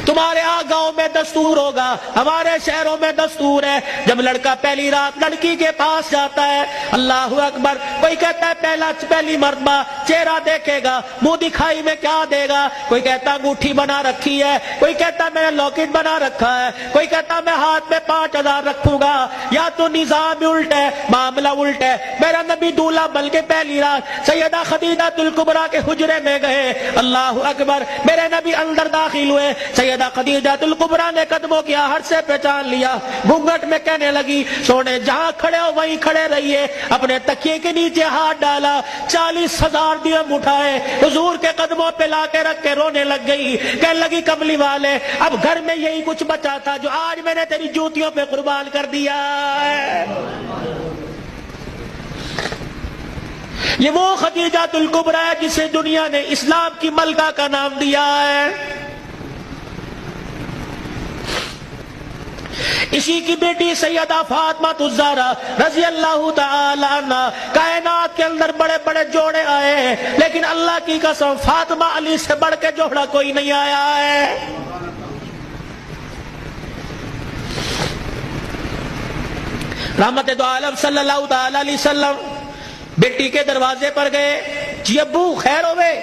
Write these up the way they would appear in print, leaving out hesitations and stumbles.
تمہارے ہاں گاؤں میں دستور ہوگا، ہمارے شہروں میں دستور ہے، جب لڑکا پہلی رات لڑکی کے پاس جاتا ہے، اللہ اکبر، کوئی کہتا ہے پہلی مرتبہ چہرہ دیکھے گا، منہ دکھائی میں کیا دے گا، کوئی کہتا انگوٹھی بنا رکھی ہے، کوئی کہتا میں نے لاکٹ بنا رکھا ہے، کوئی کہتا میں ہاتھ میں 5000 رکھوں گا۔ یا تو نظام الٹ ہے، معاملہ الٹ ہے۔ میرا نبی دولہا بلکہ پہلی رات سیدہ خدیجہ الکبریٰ کے حجرے میں گئے، اللہ اکبر، میرے نبی اندر داخل ہوئے، سیدہ خدیجہ الکبریٰ نے قدموں کی آہٹ سے پہچان لیا، گھونگھٹ میں کہنے لگی، سونے جہاں کھڑے ہو وہیں کھڑے رہیے، اپنے تکیے کے نیچے ہاتھ ڈالا، 40,000 درہم اٹھائے، حضور کے قدموں پہ لا کے رکھ کے رونے لگ گئی، کہنے لگی کملی والے اب گھر میں یہی کچھ بچا تھا جو آج میں نے تیری جوتیوں پہ قربان کر دیا ہے۔ یہ وہ خدیجہ الکبریٰ ہے جسے دنیا نے اسلام کی ملکہ کا نام دیا ہے۔ اسی کی بیٹی سیدہ فاطمہ الزہرا رضی اللہ تعالی عنہ، کائنات کے اندر بڑے بڑے جوڑے آئے ہیں لیکن اللہ کی قسم فاطمہ علی سے بڑھ کے جوڑا کوئی نہیں آیا ہے۔ رحمت دو عالم صلی اللہ تعالی علیہ وسلم بیٹی کے دروازے پر گئے، جی ابو خیر ہوئے،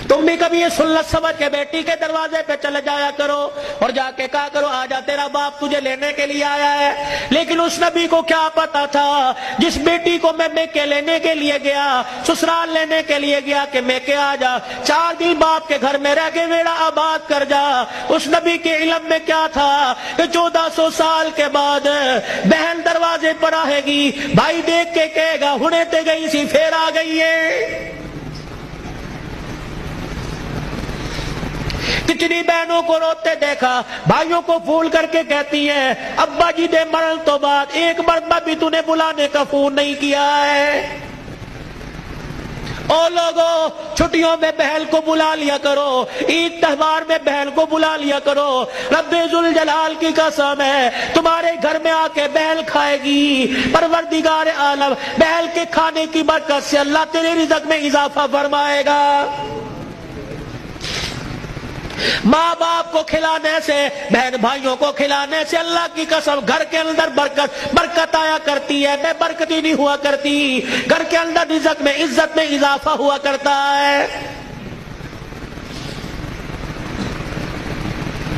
تم بھی کبھی یہ سنت سمجھ کے بیٹی کے دروازے پہ چلے جایا کرو اور جا کے کہا کرو آجا تیرا باپ تجھے لینے کے لیے آیا ہے۔ لیکن اس نبی کو کیا پتا تھا، جس بیٹی کو میں میکے لینے کے لیے گیا، سسرال لینے کے لیے گیا کہ میکے آجا، 4 دن باپ کے گھر میں رہ کے میرا آباد کر جا، اس نبی کے علم میں کیا تھا کہ 1400 سال کے بعد بہن دروازے پر آئے گی، بھائی دیکھ کے کہے گا ہنے تے گئی سی پھر آ گئی ہے۔ کتنی بہنوں کو روتے دیکھا، بھائیوں کو پھول کر کے کہتی ہیں ابا جی دے مرن تو بعد ایک مرتبہ بھی تو نے بلانے کا فون نہیں کیا ہے۔ او لوگوں، چھٹیوں میں بہن کو بلا لیا کرو، عید تہوار میں بہن کو بلا لیا کرو، رب ذوالجلال کی قسم ہے تمہارے گھر میں آ کے بہن کھائے گی، پروردگار عالم بہن کے کھانے کی برکت سے اللہ تیرے رزق میں اضافہ فرمائے گا۔ ماں باپ کو کھلانے سے، بہن بھائیوں کو کھلانے سے اللہ کی قسم گھر کے اندر برکت آیا کرتی ہے، میں برکتی نہیں ہوا کرتی، گھر کے اندر رزق میں عزت میں اضافہ ہوا کرتا ہے۔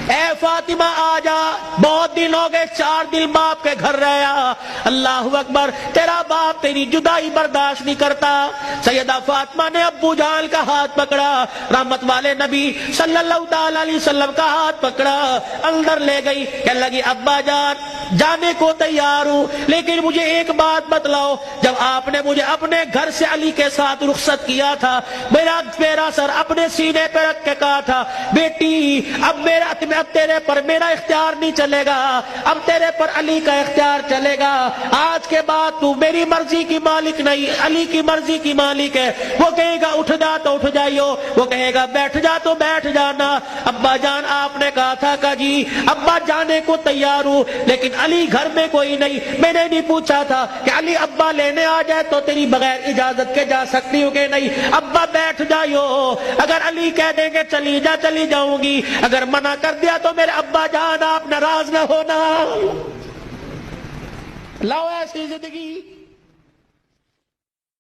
اے فاطمہ آجا، بہت دن ہو گئے، 4 دن باپ کے گھر رہا، اللہ اکبر، تیرا باپ تیری جدائی برداشت نہیں کرتا۔ سیدہ فاطمہ نے ابو جان کا ہاتھ پکڑا، رحمت والے نبی صلی اللہ تعالی علیہ وسلم کا ہاتھ پکڑا، اندر لے گئی، کہنے لگی ابا جان جانے کو تیار ہوں لیکن مجھے ایک بات بتلاؤ، جب آپ نے مجھے اپنے گھر سے علی کے ساتھ رخصت کیا تھا، میرا سر اپنے سینے پہ رکھ کے کہا تھا بیٹی اب تیرے پر میرا اختیار نہیں چلے گا، اب تیرے پر علی کا اختیار چلے گا، آج کے بعد تو میری مرضی کی مالک نہیں علی کی مرضی کی مالک ہے۔ وہ کہے گا اٹھ جا تو اٹھ جائیو، وہ کہے گا بیٹھ جا تو بیٹھ جانا۔ ابا جان آپ نے کہا تھا کہ جی ابا جانے کو تیار ہوں لیکن علی گھر میں کوئی نہیں، میں نے نہیں پوچھا تھا کہ علی ابا لینے آ جائے تو تیری بغیر اجازت کے جا سکتی ہوں کہ نہیں، ابا بیٹھ جائیو، اگر علی کہہ دیں گے چلی جا چلی جاؤں گی، اگر منع کر دیا تو میرے ابا جان آپ ناراض نہ ہونا۔ لاؤ ایسی زندگی۔